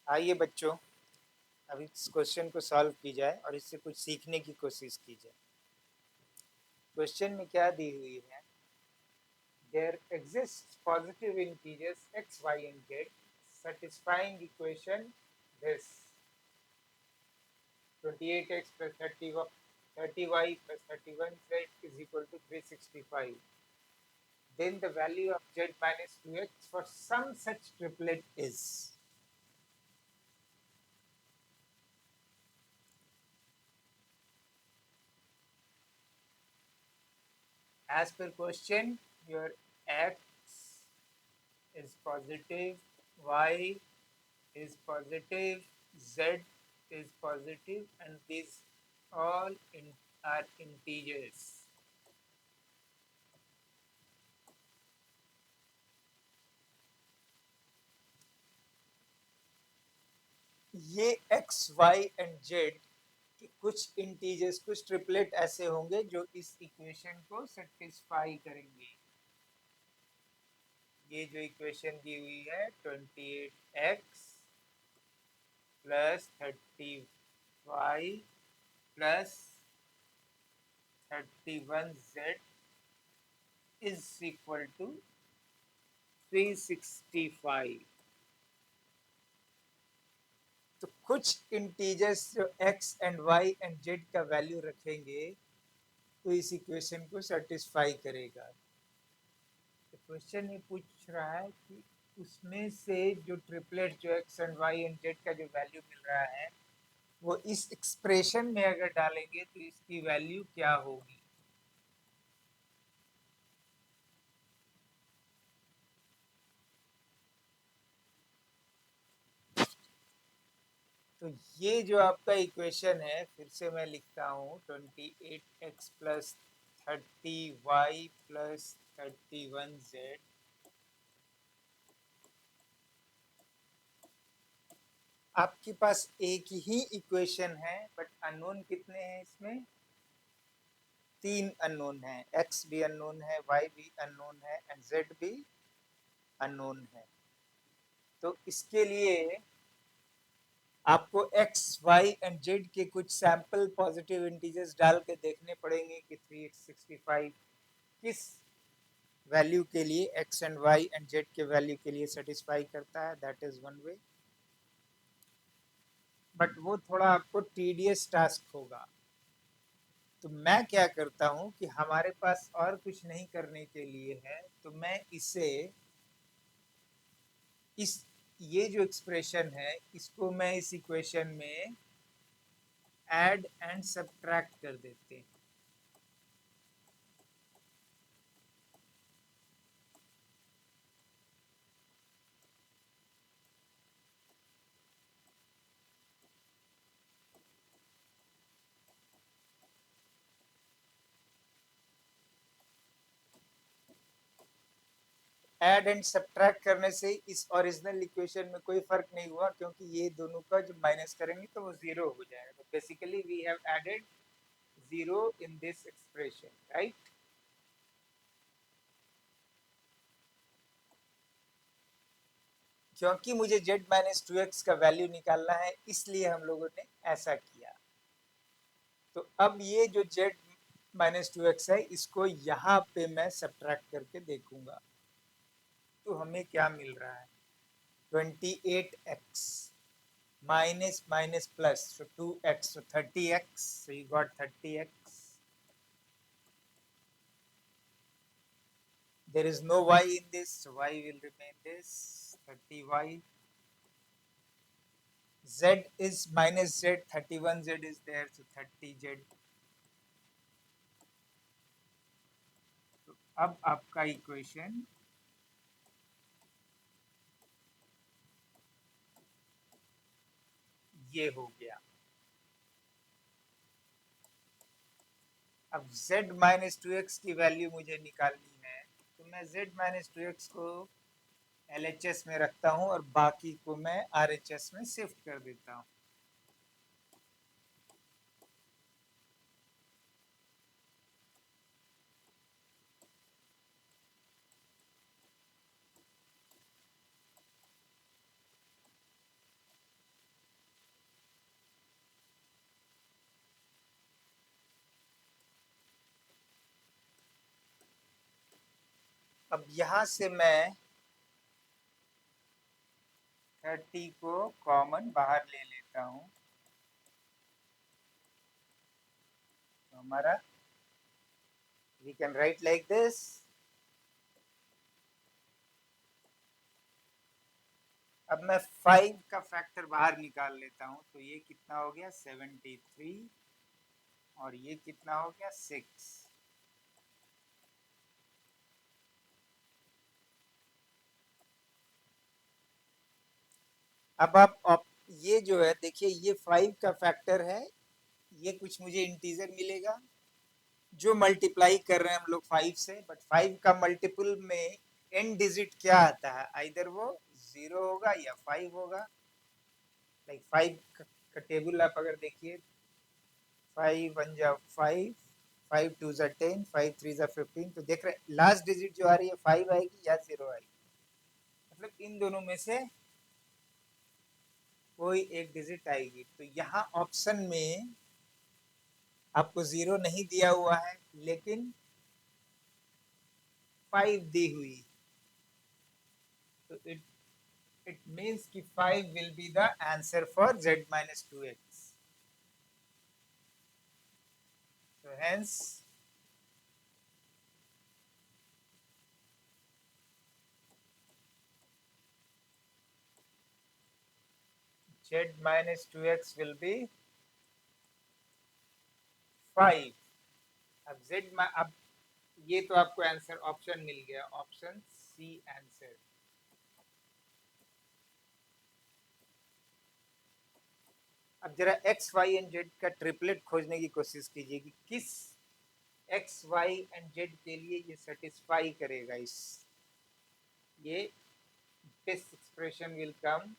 आइए बच्चों, अब इस क्वेश्चन को सॉल्व की जाए और इससे कुछ सीखने की कोशिश की जाए। क्वेश्चन में क्या दी हुई है? There exist positive integers x, y and z satisfying equation this 28x plus 30y plus 31z is equal to 365. Then the value of z minus 2x for some such triplet is. As per question, your x is positive, y is positive, z is positive, and these all are integers. ये x, y and z के कुछ integers, कुछ triplet ऐसे होंगे जो इस equation को satisfy करेंगे। ये जो इक्वेशन दी हुई है 28x plus 30y plus 31z is equal to 365. तो कुछ इंटीजर्स जो x and y and z का वैल्यू रखेंगे तो इस इक्वेशन को सेटिस्फाई करेगा। तो क्वेश्चन ये पूछ रहा है कि उसमें से जो ट्रिपलेट जो x and y and z का जो वैल्यू मिल रहा है वो इस एक्सप्रेशन में अगर डालेंगे तो इसकी वैल्यू क्या होगी। तो ये जो आपका इक्वेशन है, फिर से मैं लिखता हूँ 28x plus 30y plus 31z आपके पास एक ही इक्वेशन है, बट अननोन कितने हैं इसमें? 3 अननोन है। x भी अननोन है, y भी अननोन है एंड z भी अननोन है। तो इसके लिए आपको x, y एंड z के कुछ सैंपल पॉजिटिव इंटीजर्स डाल के देखने पड़ेंगे कि 365 किस वैल्यू के लिए, x and y and z के वैल्यू के लिए सेटिस्फाई करता है। That is one way, but वो थोड़ा आपको टीडियस टास्क होगा। तो मैं क्या करता हूं कि हमारे पास और कुछ नहीं करने के लिए है, तो मैं इसे इस ये जो एक्सप्रेशन है इसको मैं इस इक्वेशन में ऐड एंड सब्ट्रैक्ट कर देते हैं। ऐड एंड सब्ट्रैक्ट करने से इस ओरिजिनल इक्वेशन में कोई फर्क नहीं हुआ, क्योंकि ये दोनों का जब माइनस करेंगे तो वो जीरो हो जाएगा। तो basically we have added zero in this expression, right? क्योंकि मुझे z माइनस टू एक्स का वैल्यू निकालना है, इसलिए हम लोगों ने ऐसा किया। तो अब ये जो z माइनस टू एक्स है इसको यहाँ पे मैं सब्ट्रैक्ट करके देखूंगा तो हमें क्या मिल रहा है। 28x minus minus plus, so 2x, so 30x, so you got 30x. There is no y in this, so y will remain this 30y. Z is minus z, 31z is there, so 30z. तो अब आपका equation ये हो गया। अब z minus two x की value मुझे निकालनी है, तो मैं z माइनस टू एक्स को LHS में रखता हूं और बाकी को मैं RHS में शिफ्ट कर देता हूं। अब यहाँ से मैं 30 को कॉमन बाहर ले लेता हूँ, तो हमारा we can write like this. अब मैं 5 का फैक्टर बाहर निकाल लेता हूँ, तो ये कितना हो गया 73 और ये कितना हो गया 6। अब आप ये जो है देखिए, ये 5 का फैक्टर है, ये कुछ मुझे इंटीजर मिलेगा जो मल्टीप्लाई कर रहे हैं हम लोग 5 से, बट 5 का मल्टीपल में एंड डिजिट क्या आता है, आइदर वो 0 होगा या 5 होगा। लाइक 5 का टेबल आप अगर देखिए, 5 1 जा 5, 5 2 जा 10, 5 3 जा 15, तो देख रहे लास्ट डिजिट जो आ रही है 5 आएगी या 0 आएगी, मतलब इन दोनों में से कोई एक डिजिट आएगी। तो यहाँ ऑप्शन में आपको 0 नहीं दिया हुआ है, लेकिन 5 दी हुई, तो it means कि 5 will be the answer for z minus 2x. So hence z minus 2x will be 5. अब अब ये तो आपको आंसर ऑप्शन मिल गया, ऑप्शन सी आंसर। अब जरा x y एंड z का ट्रिपलेट खोजने की कोशिश कीजिए कि किस x y एंड z के लिए ये सेटिस्फाई करेगा। इस ये this expression will come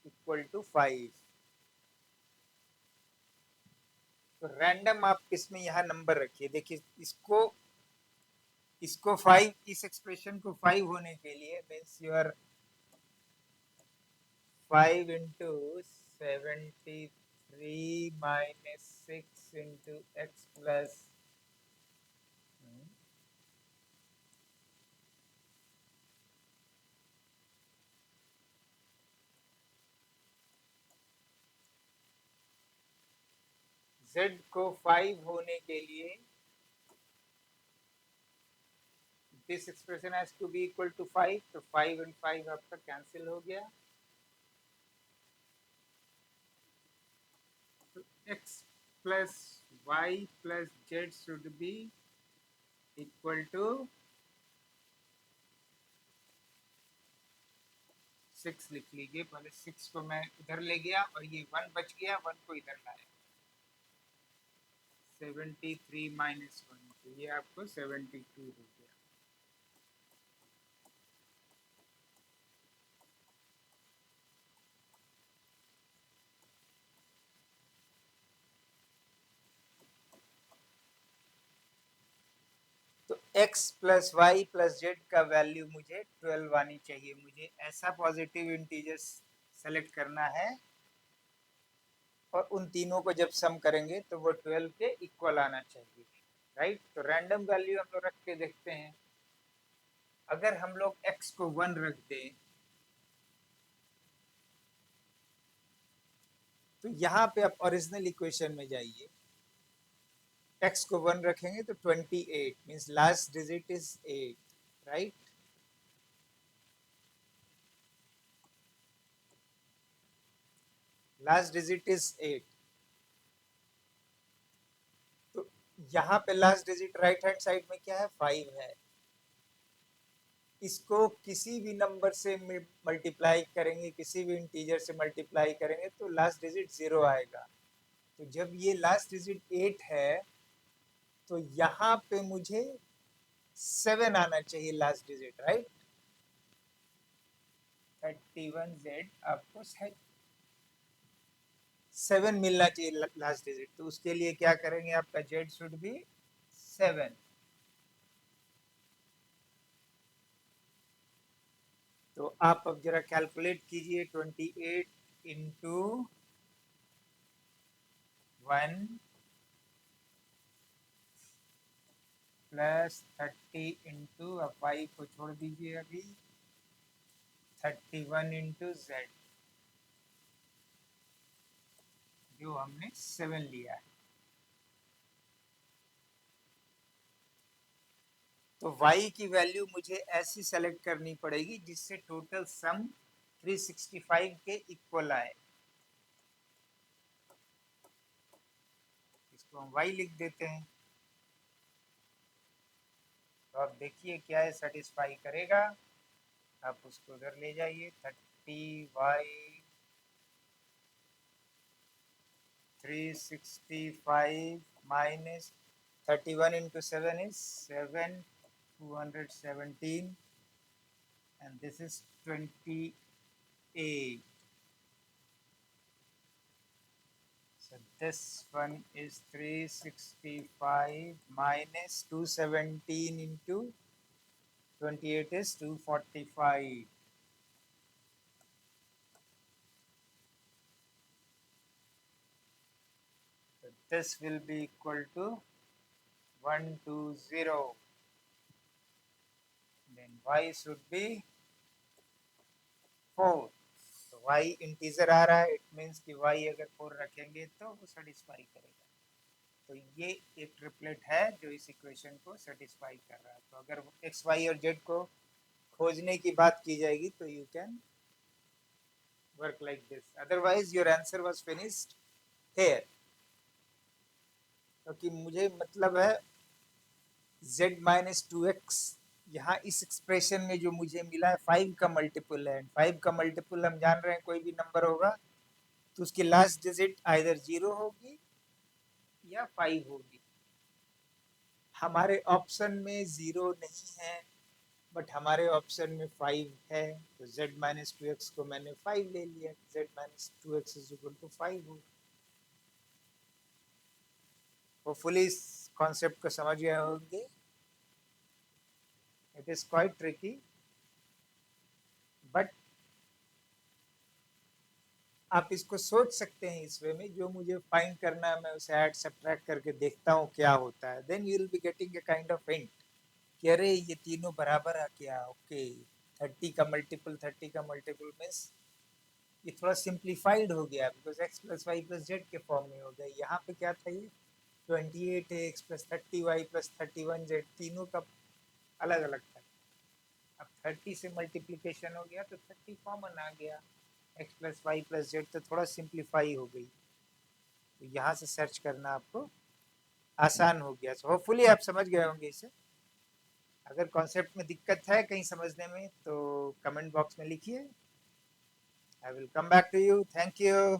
equal to 5। तो रैंडम आप इसमें यहाँ नंबर रखिए, देखिए इसको 5, इस एक्सप्रेशन को 5 होने के लिए means your 5 into 73 minus 6 into x plus z को 5 होने के लिए this expression has to be equal to 5, तो 5 एंड 5 आपका कैंसिल हो गया। तो x plus y plus z should be equal to 6 लिख लीजिए, पहले 6 को मैं इधर ले गया और ये 1 बच गया, 1 को इधर लाया, 73 माइनस 1, तो ये आपको 72 हो गया। तो x plus y plus z का वैल्यू मुझे 12 आनी चाहिए। मुझे ऐसा पॉजिटिव इंटीजर सेलेक्ट करना है और उन तीनों को जब सम करेंगे तो वो 12 के इक्वल आना चाहिए, राइट। तो रैंडम वैल्यू हम लोग रख के देखते हैं। अगर हम लोग x को 1 रख दें तो यहाँ पे आप ओरिजिनल इक्वेशन में जाइए, x को 1 रखेंगे तो 28 means last digit is 8, right. Last digit is 8, तो यहाँ पे last digit right hand side में क्या है 5 है। इसको किसी भी नंबर से मल्टीप्लाई करेंगे, किसी भी इंटीजर से मल्टीप्लाई करेंगे तो लास्ट डिजिट 0 आएगा। तो जब ये लास्ट डिजिट 8 है तो यहाँ पे मुझे 7 आना चाहिए लास्ट डिजिट, राइट। 31z आपको 7 मिलना चाहिए लास्ट डिजिट, तो उसके लिए क्या करेंगे, आपका z शुड बी 7। तो आप अब जरा कैलकुलेट कीजिए, 28 इंटू 1 प्लस 30 इंटू, अब y को छोड़ दीजिए अभी, 31 इंटू जेड, जो हमने 7 लिया है। तो y की वैल्यू मुझे ऐसी सेलेक्ट करनी पड़ेगी जिससे टोटल सम 365 के इक्वल आए। इसको हम y लिख देते हैं। तो अब देखिए क्या है, सेटिस्फाई करेगा। आप उसको उधर ले जाइए, 30y 365 minus 31 into 7 is 7, 217, and this is 28. So this one is 365 minus 217 into 28 is 245. So this will be equal to 120. Then y should be 4. तो y इंटीजर आ रहा है, इट मीन्स कि y अगर 4 रखेंगे तो वो सेटिस्फाई करेगा। तो ये एक ट्रिपलेट है जो इस इक्वेशन को सेटिस्फाई कर रहा है। तो अगर x, y और z को खोजने की बात की जाएगी तो you can work like this, otherwise your answer was finished here. क्योंकि मुझे मतलब है z माइनस 2x, यहाँ इस एक्सप्रेशन में जो मुझे मिला है 5 का मल्टीपल है। 5 का मल्टीपल हम जान रहे हैं कोई भी नंबर होगा तो उसकी लास्ट डिजिट आइदर 0 होगी या 5 होगी। हमारे ऑप्शन में 0 नहीं है, बट हमारे ऑप्शन में 5 है, तो z माइनस 2x को मैंने 5 ले लिया, z minus 2x is equal to 5 हो। होपफुली इस कॉन्सेप्ट को समझ गए होंगे। It is quite tricky, but आप इसको सोच सकते हैं इस वे में, जो मुझे फाइंड करना है मैं उसे ऐड सब्ट्रैक्ट करके देखता हूँ क्या होता है। Then you will be getting a kind of hint कि अरे ये तीनों बराबर आ क्या, ओके 30 का मल्टीपल मीन्स ये थोड़ा सिंप्लीफाइड हो गया, because x plus y plus z के फॉर्म में हो गया। यहाँ पे क्या था, ये 28 है, x plus 30y plus 31z, तीनों का अलग अलग था। अब 30 से मल्टीप्लीकेशन हो गया तो 30 कॉमन आ गया, x plus y plus z तो थोड़ा सिंप्लीफाई हो गई। तो यहाँ से सर्च करना आपको आसान हो गया। सो होपफुली आप समझ गए होंगे इसे। अगर कॉन्सेप्ट में दिक्कत है कहीं समझने में तो कमेंट बॉक्स में लिखिए, I will come back to you. Thank you.